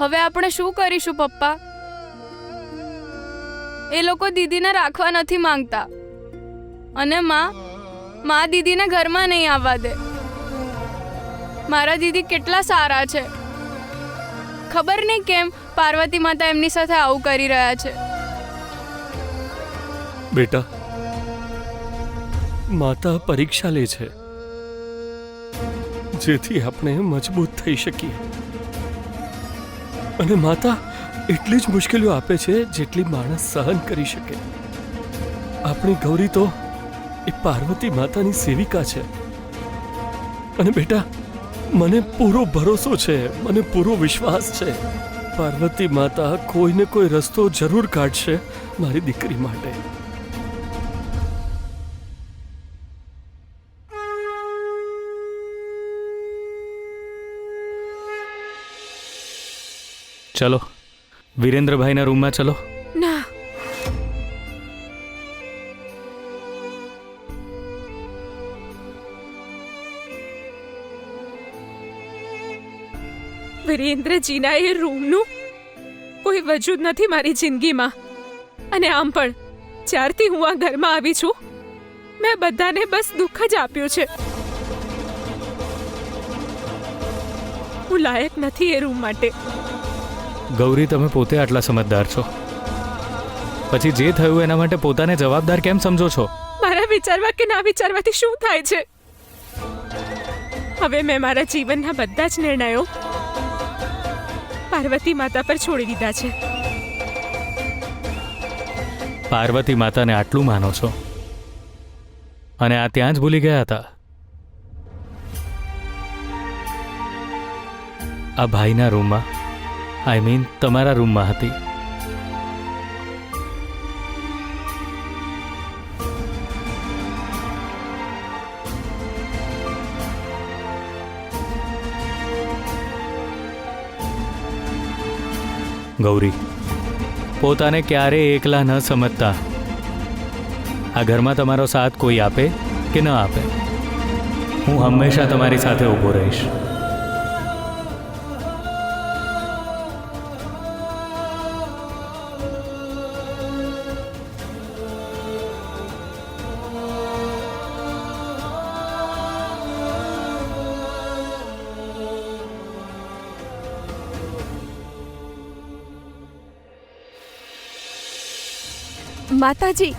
હવે આપણે શું કરીશું પપ્પા? એ લોકો દીદીને રાખવા નથી માંગતા અને માં દીદીને ઘરમાં નહીં આવવા દે. મારા દીદી કેટલા સારા છે. ખબર નહીં કેમ પાર્વતી માતા એમની સાથે આવું કરી રહ્યા છે. બેટા, માતા પરીક્ષા લે છે જેથી આપણે મજબૂત થઈ શકીએ, અને માતા એટલી જ મુશ્કેલીઓ આપે છે જેટલી માણસ સહન કરી શકે. આપણી ગૌરી તો એ પાર્વતી માતાની સેવિકા છે. અને બેટા, મને પૂરો ભરોસો છે, મને પૂરો વિશ્વાસ છે, પાર્વતી માતા કોઈને કોઈ રસ્તો જરૂર કાઢશે મારી દીકરી માટે. ચલો વિરેન્દ્રભાઈના રૂમમાં ચલો. ના, વિરેન્દ્રજીના એ રૂમનું કોઈ વજૂદ નથી મારી જિંદગીમાં. અને આમ પણ જ્યારથી હું આ ઘરમાં આવી છું, મેં બધાને બસ દુઃખ જ આપ્યું છે. હું લાયક નથી એ રૂમ માટે. ગૌરી, તમે પોતે આટલા સમજદાર છો, પછી જે થયું એના માટે પોતાને જવાબદાર કેમ સમજો છો? મારા વિચારવા કે ના વિચારવાથી શું થાય છે? હવે મેં મારા જીવનના બધા જ નિર્ણયો પાર્વતી માતા પર છોડી દીધા છે. પાર્વતી માતાને આટલું માનો છો અને આ ત્યાં જ ભૂલી ગયા હતા? આ ભાઈના રૂમમાં, આઈ મીન તમારા રૂમમાં હતી. ગૌરી, પોતાને ક્યારેય એકલા ન સમજતા. આ ઘરમાં તમારો સાથ કોઈ આપે કે ન આપે, હું હંમેશા તમારી સાથે ઊભો રહીશ. માતાજી,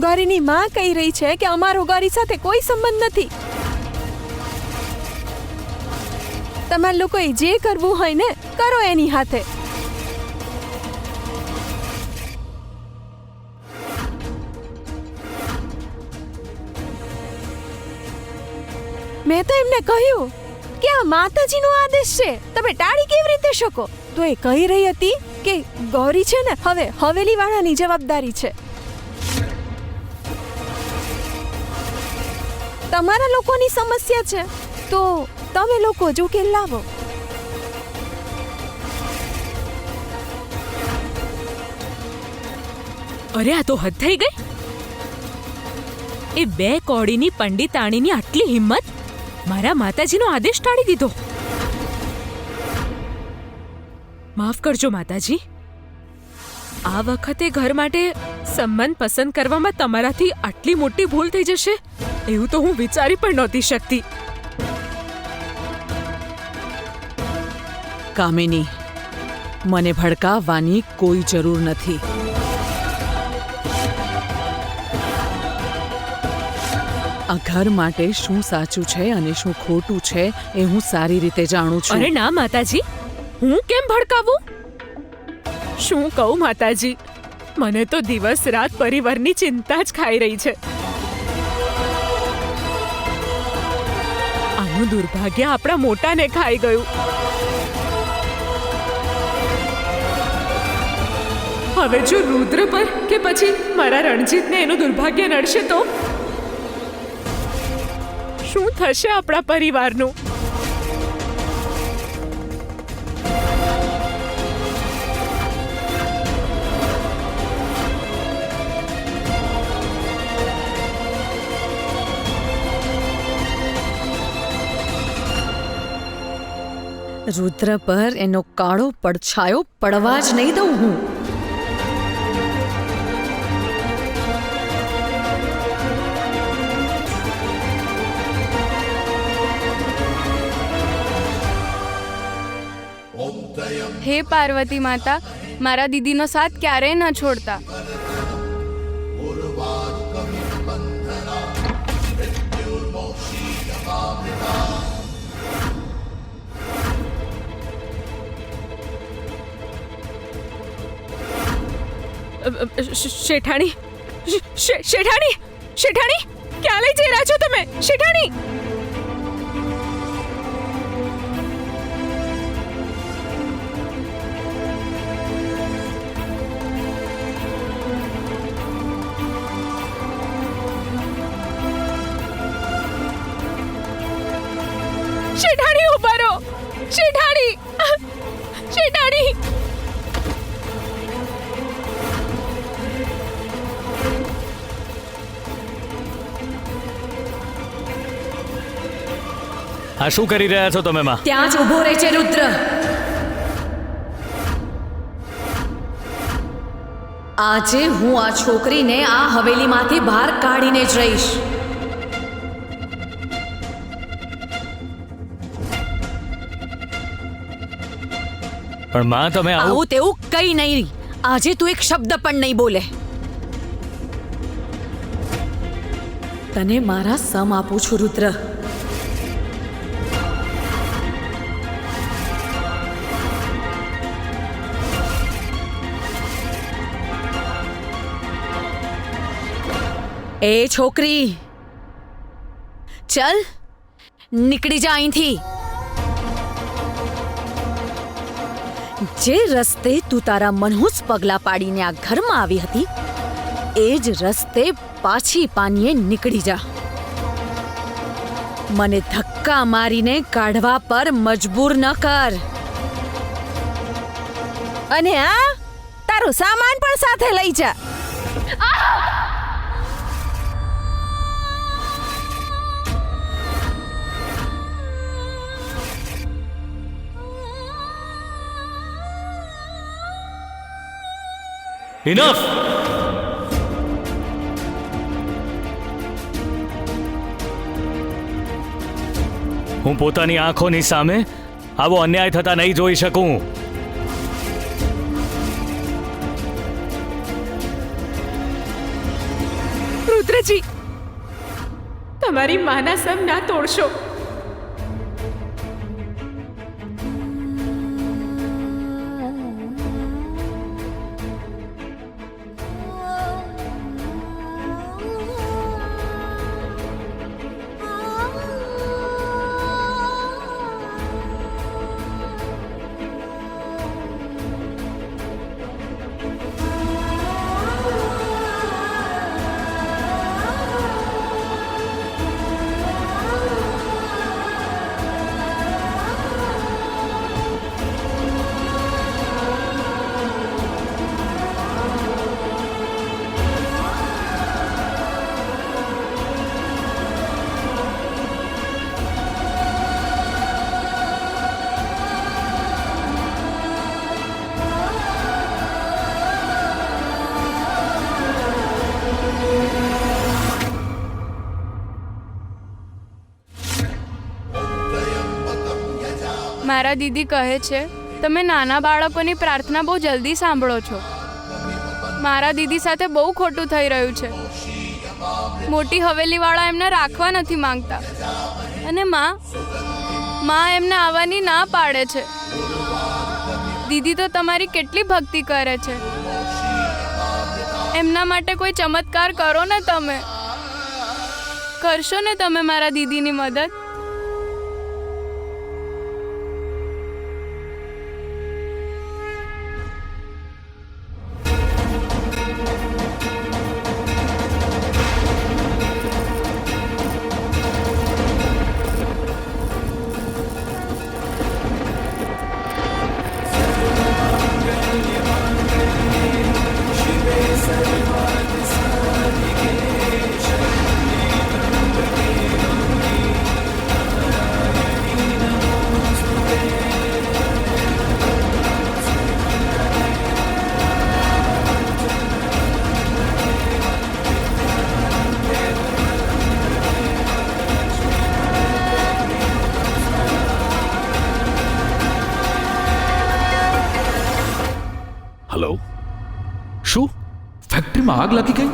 ગૌરીની માં કહી રહી છે કે અમારો ગૌરી સાથે કોઈ સંબંધ નથી. તમારે લોકોએ જે કરવું હોય ને કરો એની હાથે. મેં તો એમને કહ્યું કે આ માતાજીનો આદેશ છે, તમે ટાળી કેવી રીતે શકો? તો એ કહી રહી હતી કે ગૌરી છે ને હવે હવેલી વાળાની જવાબદારી છે. તમારા લોકોની સમસ્યા છે તો તમે લોકો જ ઉકેલ લાવો. અરે આ તો હદ થઈ ગઈ. એ બે કોડીની પંડિતાણીની આટલી હિંમત મારા માતાજીનો આદેશ ટાળી દીધો. માફ કરજો માતાજી, આ વખતે ઘર માટે સંબંધ પસંદ કરવામાં તમારાથી આટલી મોટી ભૂલ થઈ જશે એવું તો હું વિચારી પણ નહોતી શકતી. કામિની, મને ભડકાવવાની કોઈ જરૂર નથી. આ ઘર માટે શું સાચું છે અને શું ખોટું છે એ હું સારી રીતે જાણું છું. અરે ના માતાજી, હું કેમ ભડકાવું? શું કહું માતાજી, મને તો દિવસ રાત પરિવારની ચિંતા જ ખાઈ રહી છે. આનું દુર્ભાગ્ય આપણા મોટાને ખાઈ ગયું. હવે જો રુદ્ર પર કે પછી મારા રણજીતને એનું દુર્ભાગ્ય નડશે તો શું થશે આપણા પરિવારનું? રુદ્ર પર એનો કાળો પડછાયો પડવા જ નહીં દઉં હું. હે પાર્વતી માતા, મારા દીદીનો સાથ ક્યારેય ન છોડતા. શેઠાણી, શેઠાણી, શેઠાણી, ક્યાં લઈ જઈ રહ્યા છો તમે? શેઠાણી, શેઠાણી ઉભા રહો. શેઠાણી, શેઠાણી. આ શું કરી રહ્યા છો તમે માં? ત્યાં જ ઊભો રહે છે રુદ્ર. આજે હું આ છોકરીને આ હવેલીમાંથી બહાર કાઢીને જ રહીશ. પણ માં તમે આવું તેવું કઈ નહીં. આજે તું એક શબ્દ પણ નહીં બોલે. તને મારા સમ આપું છું રુદ્ર. એ છોકરી, ચલ નીકળી જા અહીંથી. જે રસ્તે તું તારા મનહૂસ પગલા પાડીને આ ઘરમાં આવી હતી એ જ રસ્તે પાછી પાનીએ નીકળી જા. મને ધક્કા મારીને કાઢવા પર મજબૂર ન કર. અને આ તારો સામાન પણ સાથે લઈ જા. ઇનફ. હું પોતાની આંખોની સામે આવો અન્યાય થતા નહીં જોઈ શકું. રુદ્રજી, તમારી માના સમ ના તોડશો. મારા દીદી કહે છે તમે નાના બાળકોની પ્રાર્થના બહુ જલ્દી સાંભળો છો. મારા દીદી સાથે બહુ ખોટું થઈ રહ્યું છે. મોટી હવેલીવાળા એમને રાખવા નથી માંગતા અને માં એમને આવવાની ના પાડે છે. દીદી તો તમારી કેટલી ભક્તિ કરે છે. એમના માટે કોઈ ચમત્કાર કરો ને. તમે કરશો ને તમે મારા દીદીની મદદ? રસોઈમાં આગ લાગી ગઈ?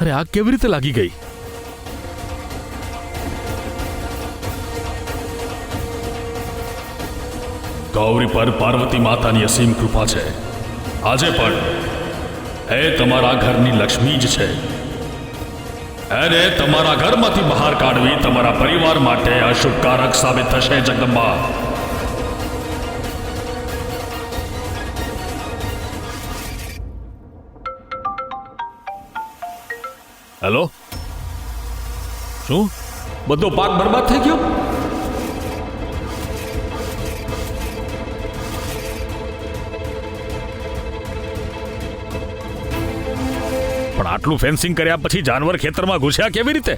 અરે આગ કેવી રીતે લાગી ગઈ? ગૌરી પર પાર્વતી માતાની અસીમ કૃપા છે. આજે પણ એ તમારા ઘરની લક્ષ્મી જ છે. એને તમારા ઘરમાંથી બહાર કાઢવી તમારા પરિવાર માટે અશુભકારક સાબિત થશે જગદંબા. હેલો, શું બધો પાક બરબાદ થઈ ગયો? પણ આટલું ફેન્સિંગ કર્યા પછી જાનવર ખેતરમાં ઘૂસ્યા કેવી રીતે?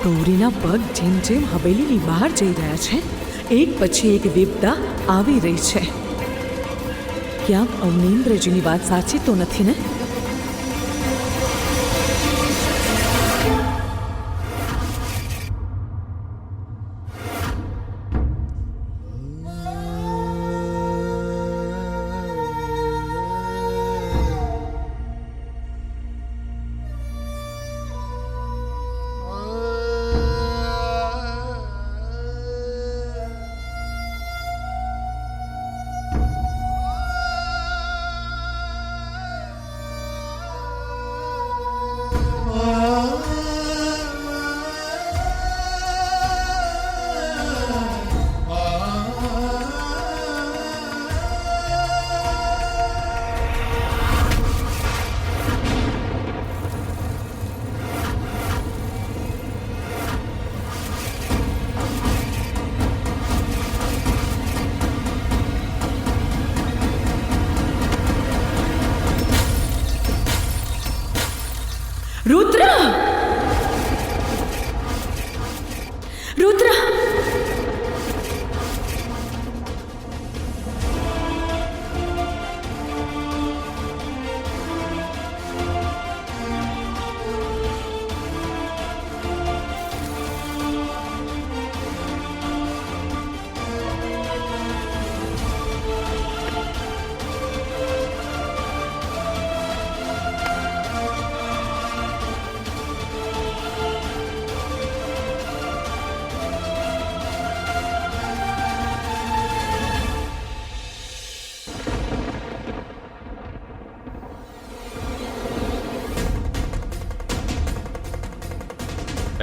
ગૌરીના પગ જેમ જેમ હવેલીની બહાર જઈ રહ્યા છે, એક પછી એક વિપદા આવી રહી છે. ક્યાંક અવનીન્દ્રજીની વાત સાચી તો નથી ને? રુદ્ર! રુદ્ર!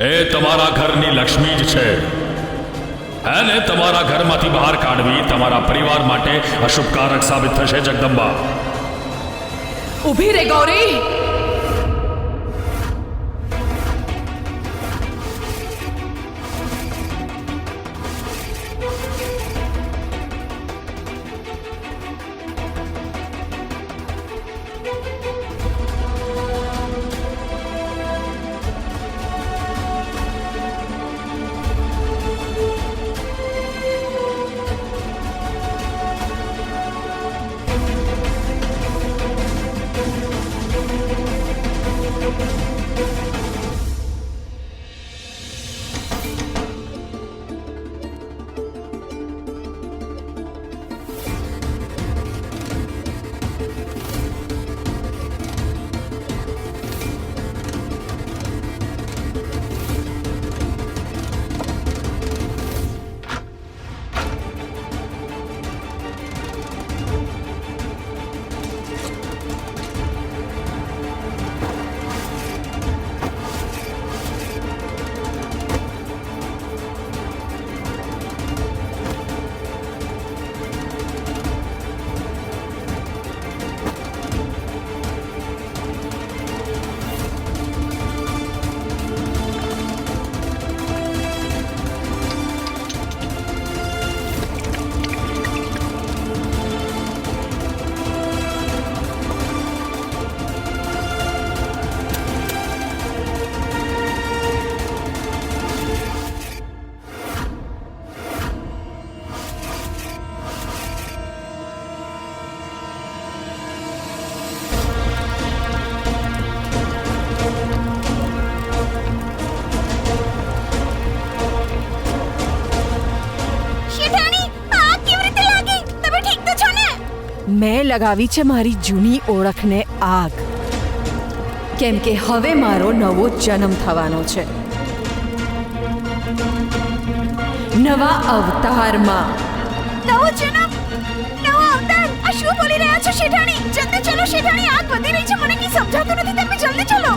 એ તમારા ઘરની લક્ષ્મી જ છે. એને તમારા ઘરમાંથી બહાર કાઢવી તમારા પરિવાર માટે અશુભકારક સાબિત થશે જગદંબા. ઊભી રે ગૌરી! મેં લગાવી છે મારી જૂની ઓળખને આગ, કેમ કે હવે મારો નવો જન્મ થવાનો છે, નવા અવતારમાં. નવો જન્મ, નવો અવતાર. આ શું બોલી રહ્યા છો શેઠાણી? જલ્દી ચલો શેઠાણી, આગ વધી રહી છે, મને કઈ સમજાતું નથી. તમે જલ્દી ચલો.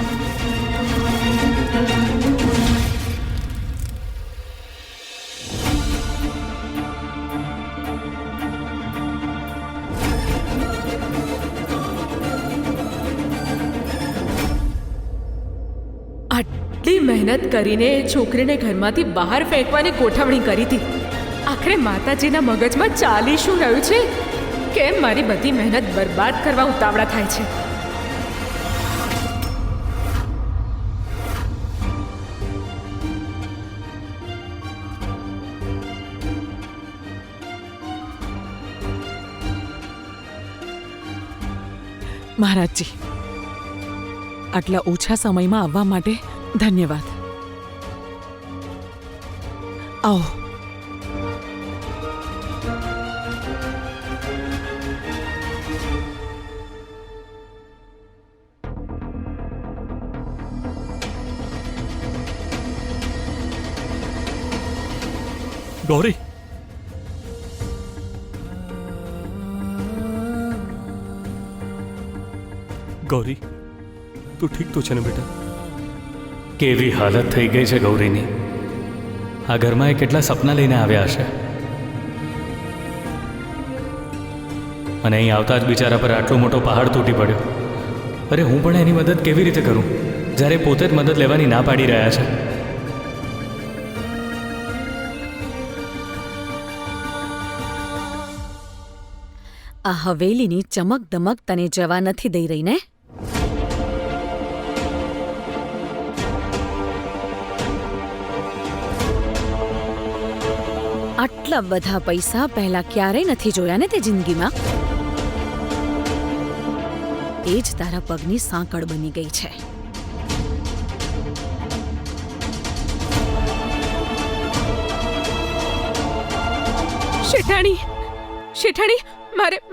આટલી મહેનત કરીને એ છોકરીને ઘરમાંથી બહાર ફેંકવાની ગોઠવણી કરી હતી. આખરે માતાજીના મગજમાં ચાલી શું રહ્યું છે? કેમ મારી બધી મહેનત બરબાદ કરવા ઉતાવળા થાય છે? મહારાજજી, આટલા ઓછા સમયમાં આવવા માટે ધન્યવાદ. આવો. ગૌરી, ગૌરી, તું ઠીક તો છે ને બેટા? કેવી હાલત થઈ ગઈ છે ગૌરીની. આ ઘરમાં એ કેટલા સપના લઈને આવ્યા હશે, અને અહીં આવતા જ બિચારા પર આટલો મોટો પહાડ તૂટી પડ્યો. અરે હું પણ એની મદદ કેવી રીતે કરું જ્યારે પોતે જ મદદ લેવાની ના પાડી રહ્યા છે? આ હવેલીની ચમક દમક તને જવા નથી દઈ રહી ને? આટલા બધા પૈસા પહેલા ક્યારેય નથી જોયા ને તે જિંદગીમાં. એ જ તારા પગની સાંકળ બની ગઈ છે. શેઠાણી, શેઠાણી,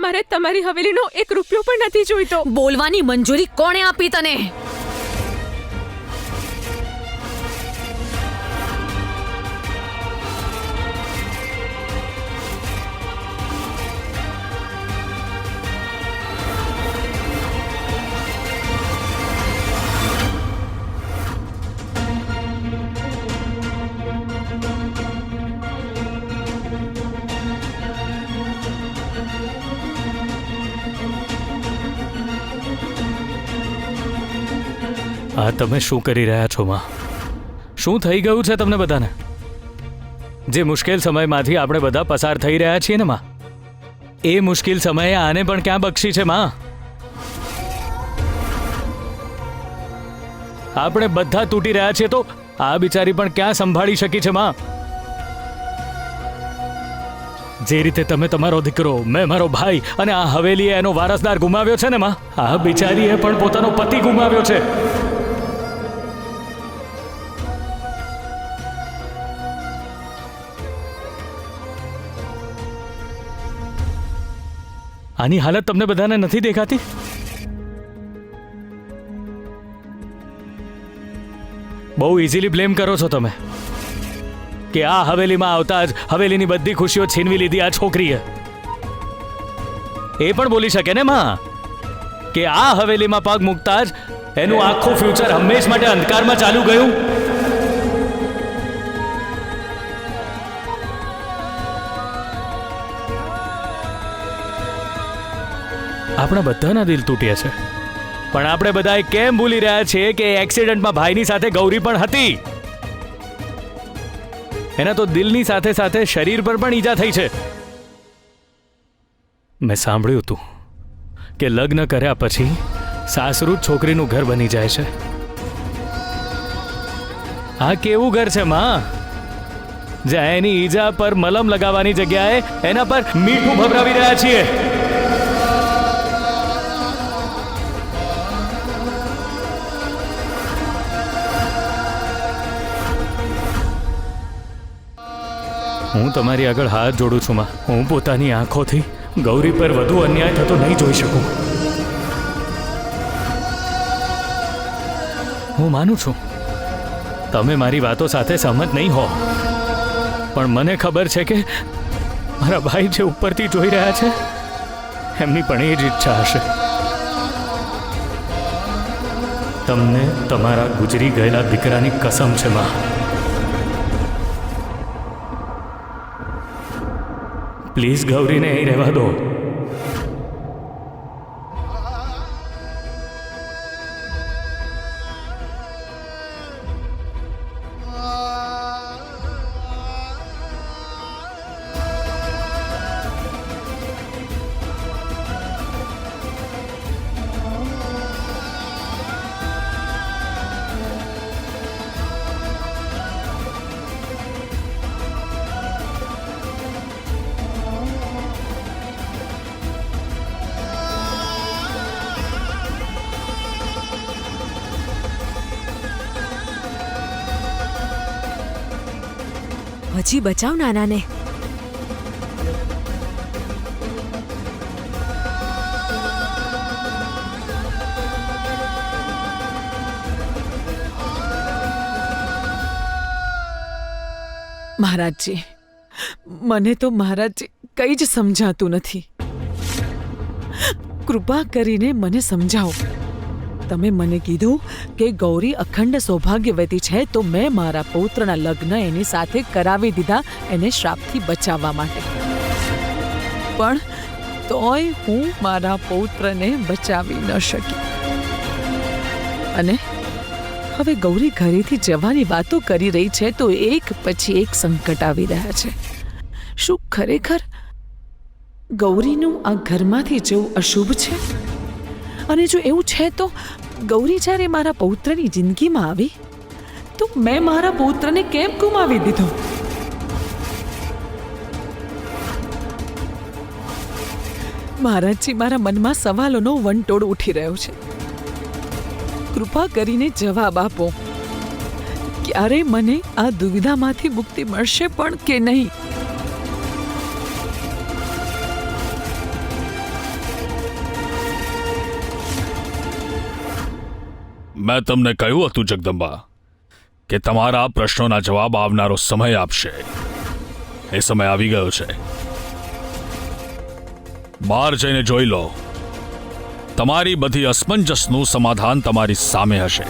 મારે તમારી હવેલીનો 1 રૂપિયો પણ નથી જોઈતો. બોલવાની મંજૂરી કોણે આપી તને? આ તમે શું કરી રહ્યા છો માં? શું થઈ ગયું છે તમને બધાને? જે મુશ્કેલ સમયમાંથી આપણે બધા પસાર થઈ રહ્યા છીએ ને માં, એ મુશ્કેલ સમયે આને પણ ક્યાં બક્ષી છે માં? આપણે બધા તૂટી રહ્યા છીએ તો આ બિચારી પણ ક્યાં સંભાળી શકી છે માં? જે રીતે તમે તમારો દીકરો, મેં મારો ભાઈ અને આ હવેલીએ એનો વારસદાર ગુમાવ્યો છે ને માં, આ બિચારીએ પણ પોતાનો પતિ ગુમાવ્યો છે. આની હાલત તમને બધાને નથી દેખાતી? બહુ ઇઝીલી બ્લેમ કરો છો તમે કે આ હવેલીમાં આવતા જ હવેલીની બધી ખુશીઓ છીનવી લીધી આ છોકરીએ. એ પણ બોલી શકે ને માં કે આ હવેલીમાં પગ મૂકતા જ એનું આખું ફ્યુચર હંમેશ માટે અંધકારમાં ચાલુ ગયું. આપણા બધાના દિલ તૂટ્યા છે, પણ આપણે બધા કેમ ભૂલી રહ્યા છીએ કે એક્સિડન્ટમાં ભાઈની સાથે ગૌરી પણ હતી. એના તો દિલની સાથે સાથે શરીર પર પણ ઈજા થઈ છે. મેં સાંભળ્યું હતું કે લગ્ન કર્યા પછી સાસરું છોકરીનું ઘર બની જાય છે. આ કેવું ઘર છે માં, જ્યાં એની ઈજા પર મલમ લગાવવાની જગ્યાએ એના પર મીઠું ભભરાવી રહ્યા છીએ. હું તમારી આગળ હાથ જોડું છું માં. હું પોતાની આંખોથી ગૌરી પર વધુ અન્યાય થતો નહીં જોઈ શકું. હું માનું છું તમે મારી વાતો સાથે સહમત નહીં હો, પણ મને ખબર છે કે મારા ભાઈ જે ઉપરથી જોઈ રહ્યા છે એમની પણ એ જ ઈચ્છા હશે. તમને તમારા ગુજરી ગયેલા દીકરાની કસમ છે માં. પ્લીઝ ગૌરીને અહીં રહેવા દો. હજી બચાવ નાનાને. મહારાજજી, મને તો મહારાજજી કંઈ જ સમજાતું નથી. કૃપા કરીને મને સમજાવો. તમે મને કીધું કે ગૌરી અખંડ સૌભાગ્યવતી છે, તો મેં મારા પૌત્રના લગ્ન એની સાથે કરાવી દીધા એને શ્રાપથી બચાવવા માટે. પણ તોય હું મારા પૌત્રને બચાવી ન શકી. અને હવે ગૌરી ઘરેથી જવાની વાતો કરી રહી છે તો એક પછી એક સંકટ આવી રહ્યા છે. શું ખરેખર ગૌરીનું આ ઘરમાંથી જવું અશુભ છે? અને જો એવું છે તો ગૌરી જ્યારે મારા પૌત્રની જિંદગીમાં આવી તો મેં મારા પૌત્રને કેમ ગુમાવી દીધો? મહારાજજી, મારા મનમાં સવાલોનો વંટોળ ઉઠી રહ્યો છે. કૃપા કરીને જવાબ આપો. ક્યારે મને આ દુવિધામાંથી મુક્તિ મળશે પણ કે નહીં? મેં તમને કહ્યું હતું જગદંબા કે તમારા પ્રશ્નોના જવાબ આવનારો સમય આપશે. એ સમય આવી ગયો છે. બહાર જઈને જોઈ લો. તમારી બધી અસમંજસનું સમાધાન તમારી સામે હશે.